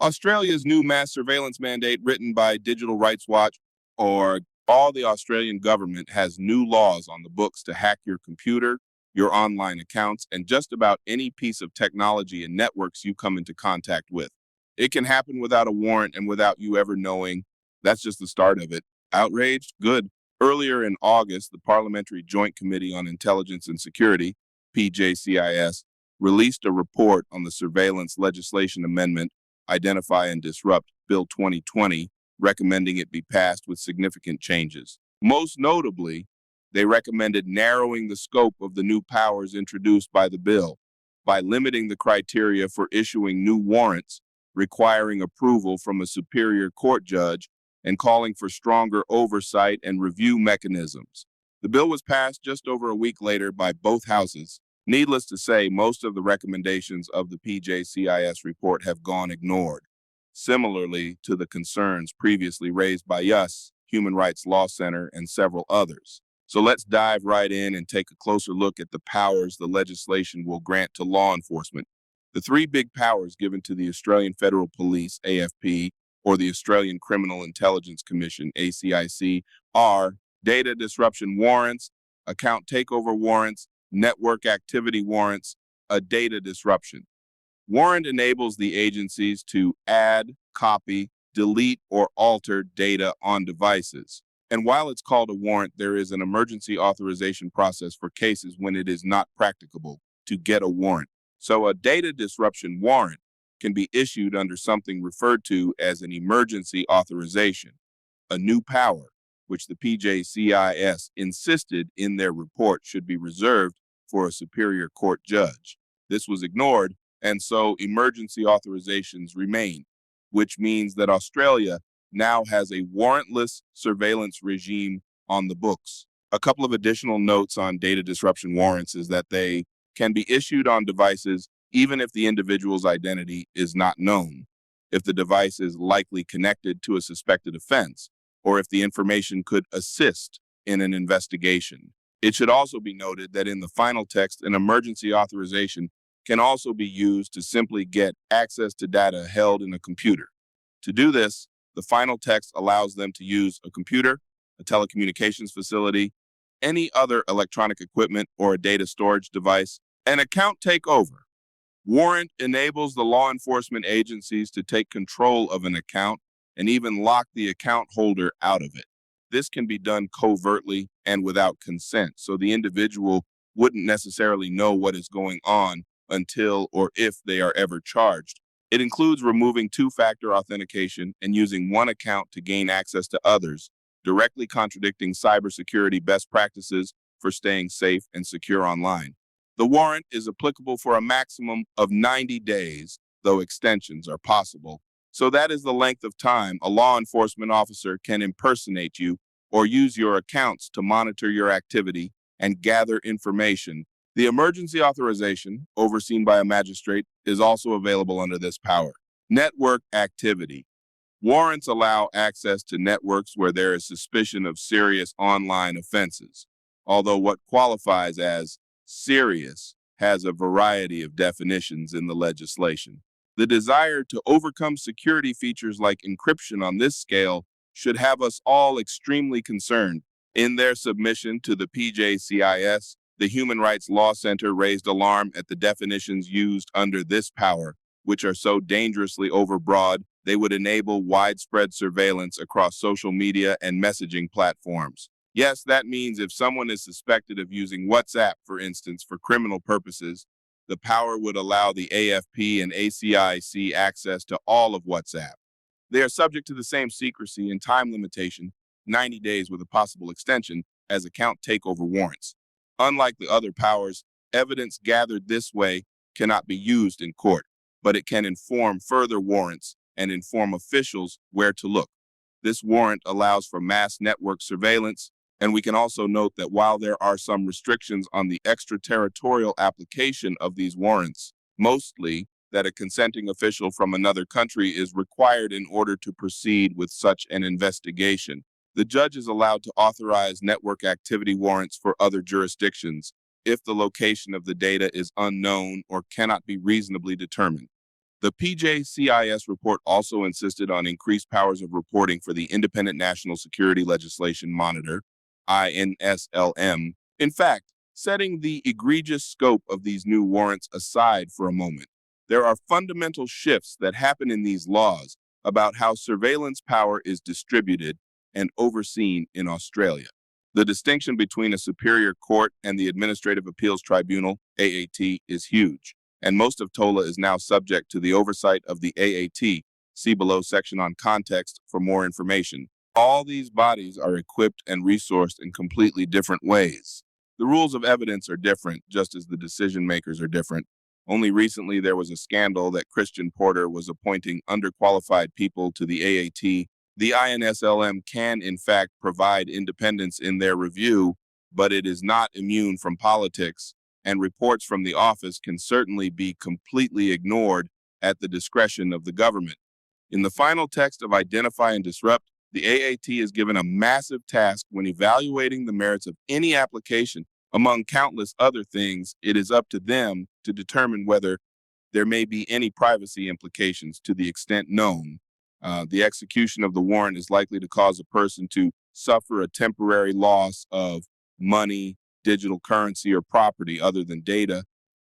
Australia's new mass surveillance mandate, written by Digital Rights Watch, or all the Australian government has new laws on the books to hack your computer, your online accounts, and just about any piece of technology and networks you come into contact with. It can happen without a warrant and without you ever knowing. That's just the start of it. Outraged? Good. Earlier in August, the Parliamentary Joint Committee on Intelligence and Security, PJCIS, released a report on the surveillance legislation amendment Identify and Disrupt Bill 2020, recommending it be passed with significant changes. Most notably, they recommended narrowing the scope of the new powers introduced by the bill by limiting the criteria for issuing new warrants, requiring approval from a superior court judge, and calling for stronger oversight and review mechanisms. The bill was passed just over a week later by both houses. Needless to say, most of the recommendations of the PJCIS report have gone ignored, similarly to the concerns previously raised by us, Human Rights Law Center, and several others. So let's dive right in and take a closer look at the powers the legislation will grant to law enforcement. The three big powers given to the Australian Federal Police, AFP, or the Australian Criminal Intelligence Commission, ACIC, are data disruption warrants, account takeover warrants, network activity warrants, a data disruption. Warrant enables the agencies to add, copy, delete, or alter data on devices. And while it's called a warrant, there is an emergency authorization process for cases when it is not practicable to get a warrant. So a data disruption warrant can be issued under something referred to as an emergency authorization, a new power which the PJCIS insisted in their report should be reserved for a superior court judge. This was ignored, and so emergency authorizations remain, which means that Australia now has a warrantless surveillance regime on the books. A couple of additional notes on data disruption warrants is that they can be issued on devices even if the individual's identity is not known, if the device is likely connected to a suspected offense, or if the information could assist in an investigation. It should also be noted that in the final text, an emergency authorization can also be used to simply get access to data held in a computer. To do this, the final text allows them to use a computer, a telecommunications facility, any other electronic equipment or a data storage device. An account takeover. Warrant enables the law enforcement agencies to take control of an account and even lock the account holder out of it. This can be done covertly and without consent, so the individual wouldn't necessarily know what is going on until or if they are ever charged. It includes removing two-factor authentication and using one account to gain access to others, directly contradicting cybersecurity best practices for staying safe and secure online. The warrant is applicable for a maximum of 90 days, though extensions are possible. So that is the length of time a law enforcement officer can impersonate you or use your accounts to monitor your activity and gather information. The emergency authorization, overseen by a magistrate, is also available under this power. Network activity. Warrants allow access to networks where there is suspicion of serious online offenses, although what qualifies as serious has a variety of definitions in the legislation. The desire to overcome security features like encryption on this scale should have us all extremely concerned. In their submission to the PJCIS, the Human Rights Law Center raised alarm at the definitions used under this power, which are so dangerously overbroad they would enable widespread surveillance across social media and messaging platforms. Yes, that means if someone is suspected of using WhatsApp, for instance, for criminal purposes, the power would allow the AFP and ACIC access to all of WhatsApp. They are subject to the same secrecy and time limitation, 90 days with a possible extension, as account takeover warrants. Unlike the other powers, evidence gathered this way cannot be used in court, but it can inform further warrants and inform officials where to look. This warrant allows for mass network surveillance, and we can also note that while there are some restrictions on the extraterritorial application of these warrants, mostly that a consenting official from another country is required in order to proceed with such an investigation. The judge is allowed to authorize network activity warrants for other jurisdictions if the location of the data is unknown or cannot be reasonably determined. The PJCIS report also insisted on increased powers of reporting for the Independent National Security Legislation Monitor, INSLM. In fact, setting the egregious scope of these new warrants aside for a moment, there are fundamental shifts that happen in these laws about how surveillance power is distributed and overseen in Australia. The distinction between a superior court and the Administrative Appeals Tribunal, AAT, is huge, and most of TOLA is now subject to the oversight of the AAT. See below section on context for more information. All these bodies are equipped and resourced in completely different ways. The rules of evidence are different, just as the decision makers are different. Only recently there was a scandal that Christian Porter was appointing underqualified people to the AAT. The INSLM can, in fact, provide independence in their review, but it is not immune from politics, and reports from the office can certainly be completely ignored at the discretion of the government. In the final text of Identify and Disrupt, the AAT is given a massive task when evaluating the merits of any application. Among countless other things, it is up to them to determine whether there may be any privacy implications to the extent known. The execution of the warrant is likely to cause a person to suffer a temporary loss of money, digital currency, or property other than data.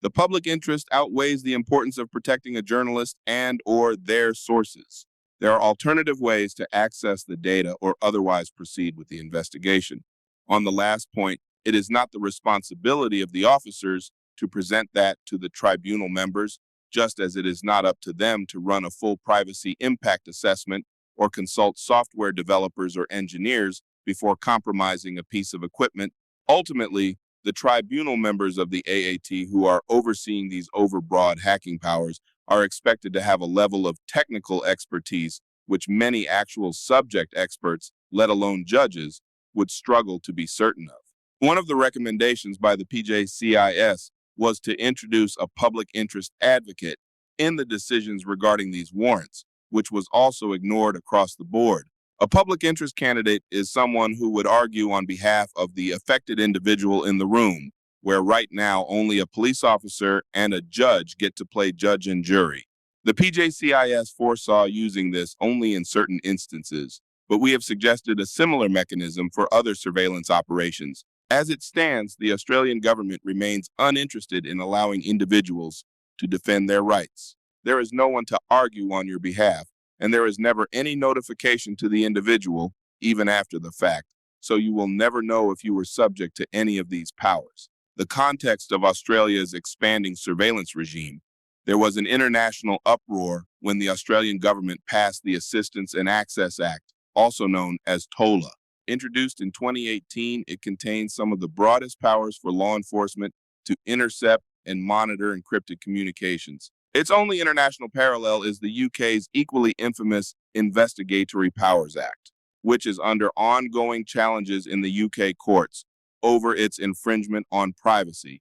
The public interest outweighs the importance of protecting a journalist and/or their sources. There are alternative ways to access the data or otherwise proceed with the investigation. On the last point, it is not the responsibility of the officers to present that to the tribunal members, just as it is not up to them to run a full privacy impact assessment or consult software developers or engineers before compromising a piece of equipment. Ultimately, the tribunal members of the AAT who are overseeing these overbroad hacking powers are expected to have a level of technical expertise which many actual subject experts, let alone judges, would struggle to be certain of. One of the recommendations by the PJCIS was to introduce a public interest advocate in the decisions regarding these warrants, which was also ignored across the board. A public interest candidate is someone who would argue on behalf of the affected individual in the room, where right now only a police officer and a judge get to play judge and jury. The PJCIS foresaw using this only in certain instances, but we have suggested a similar mechanism for other surveillance operations. As it stands, the Australian government remains uninterested in allowing individuals to defend their rights. There is no one to argue on your behalf, and there is never any notification to the individual, even after the fact, so you will never know if you were subject to any of these powers. The context of Australia's expanding surveillance regime. There was an international uproar when the Australian government passed the Assistance and Access Act, also known as TOLA. Introduced in 2018, it contains some of the broadest powers for law enforcement to intercept and monitor encrypted communications. Its only international parallel is the UK's equally infamous Investigatory Powers Act, which is under ongoing challenges in the UK courts over its infringement on privacy,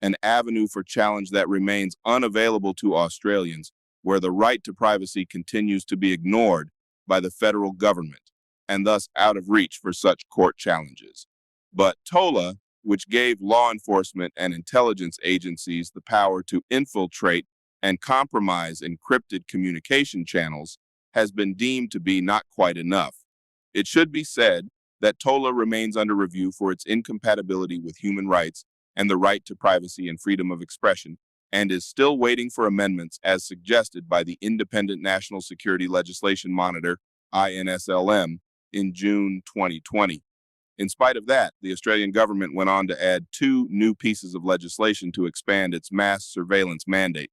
an avenue for challenge that remains unavailable to Australians, where the right to privacy continues to be ignored by the federal government, and thus out of reach for such court challenges. But TOLA, which gave law enforcement and intelligence agencies the power to infiltrate and compromise encrypted communication channels, has been deemed to be not quite enough. It should be said that TOLA remains under review for its incompatibility with human rights and the right to privacy and freedom of expression, and is still waiting for amendments as suggested by the Independent National Security Legislation Monitor, INSLM, in June 2020. In spite of that, the Australian government went on to add 2 new pieces of legislation to expand its mass surveillance mandate.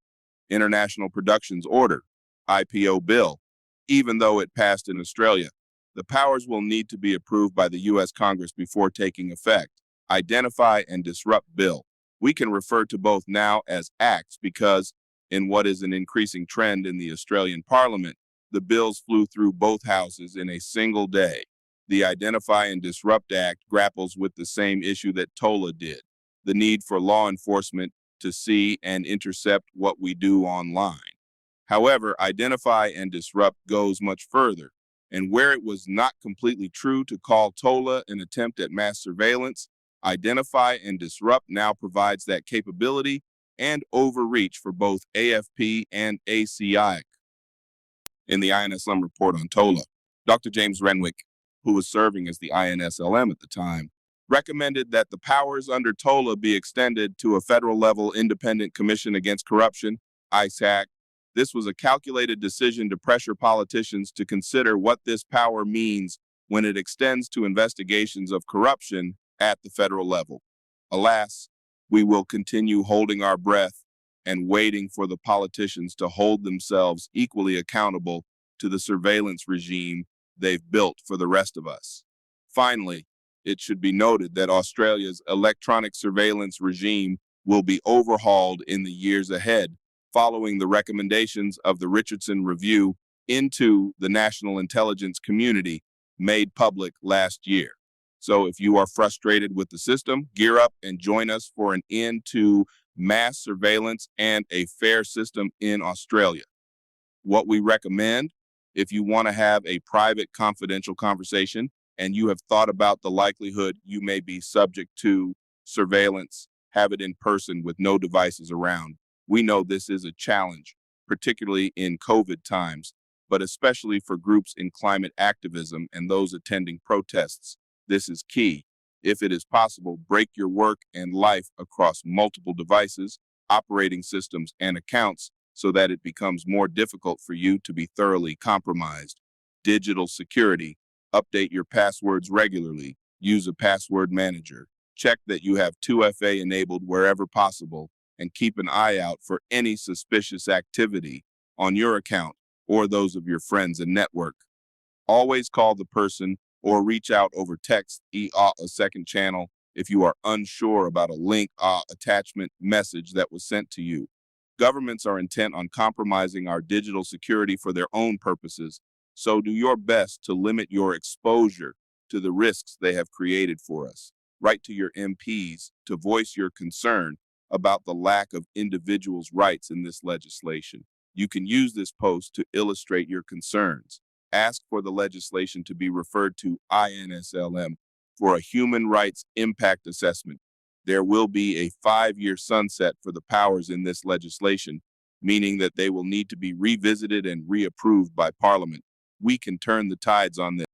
International Productions Order, IPO Bill, even though it passed in Australia. The powers will need to be approved by the U.S. Congress before taking effect. Identify and Disrupt Bill. We can refer to both now as acts because, in what is an increasing trend in the Australian Parliament, the bills flew through both houses in a single day. The Identify and Disrupt Act grapples with the same issue that TOLA did, the need for law enforcement to see and intercept what we do online. However, Identify and Disrupt goes much further, and where it was not completely true to call TOLA an attempt at mass surveillance, Identify and Disrupt now provides that capability and overreach for both AFP and ACI. In the INSLM report on TOLA, Dr. James Renwick, who was serving as the INSLM at the time, recommended that the powers under TOLA be extended to a federal level independent commission against corruption, ISAC. This was a calculated decision to pressure politicians to consider what this power means when it extends to investigations of corruption at the federal level. Alas, we will continue holding our breath and waiting for the politicians to hold themselves equally accountable to the surveillance regime they've built for the rest of us. Finally, it should be noted that Australia's electronic surveillance regime will be overhauled in the years ahead, following the recommendations of the Richardson Review into the national intelligence community made public last year. So if you are frustrated with the system, gear up and join us for an end to mass surveillance and a fair system in Australia. What we recommend, if you want to have a private, confidential conversation and you have thought about the likelihood you may be subject to surveillance, have it in person with no devices around. We know this is a challenge, particularly in COVID times, but especially for groups in climate activism and those attending protests. This is key. If it is possible, break your work and life across multiple devices, operating systems, and accounts so that it becomes more difficult for you to be thoroughly compromised. Digital security. Update your passwords regularly. Use a password manager. Check that you have 2FA enabled wherever possible, and keep an eye out for any suspicious activity on your account or those of your friends and network. Always call the person or reach out over text, a second channel, if you are unsure about a link, attachment message that was sent to you. Governments are intent on compromising our digital security for their own purposes, so do your best to limit your exposure to the risks they have created for us. Write to your MPs to voice your concern about the lack of individuals' rights in this legislation. You can use this post to illustrate your concerns. Ask for the legislation to be referred to INSLM for a human rights impact assessment. There will be a 5-year sunset for the powers in this legislation, meaning that they will need to be revisited and reapproved by Parliament. We can turn the tides on this.